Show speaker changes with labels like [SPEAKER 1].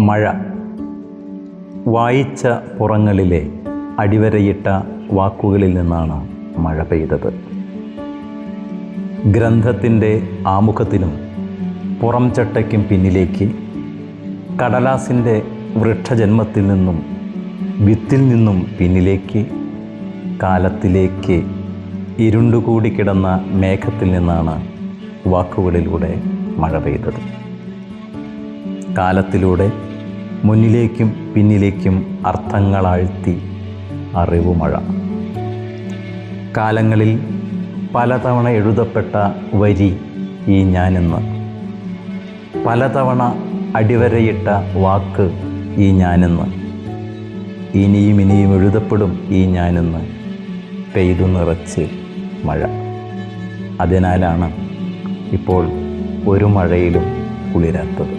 [SPEAKER 1] മഴ വായിച്ച പുറങ്ങളിലെ അടിവരയിട്ട വാക്കുകളിൽ നിന്നാണ് മഴ പെയ്തത്. ഗ്രന്ഥത്തിൻ്റെ ആമുഖത്തിനും പുറം ചട്ടയ്ക്കും പിന്നിലേക്ക് കടലാസിൻ്റെ വൃക്ഷജന്മത്തിൽ നിന്നും വിത്തിൽ നിന്നും പിന്നിലേക്ക് കാലത്തിലേക്ക് ഇരുണ്ടുകൂടി കിടന്ന മേഘത്തിൽ നിന്നാണ് വാക്കുകളിലൂടെ മഴ പെയ്തത്. കാലത്തിലൂടെ മുന്നിലേക്കും പിന്നിലേക്കും അർത്ഥങ്ങളാഴ്ത്തി അറിവുമഴ. കാലങ്ങളിൽ പലതവണ എഴുതപ്പെട്ട വരി ഈ ഞാനെന്ന്, പലതവണ അടിവരയിട്ട വാക്ക് ഈ ഞാനെന്ന്, ഇനിയും ഇനിയും എഴുതപ്പെടും ഈ ഞാനെന്ന് പെയ്തു നിറച്ച് മഴ. അതിനാലാണ് ഇപ്പോൾ ഒരു മഴയിലും കുളിരാത്തത്.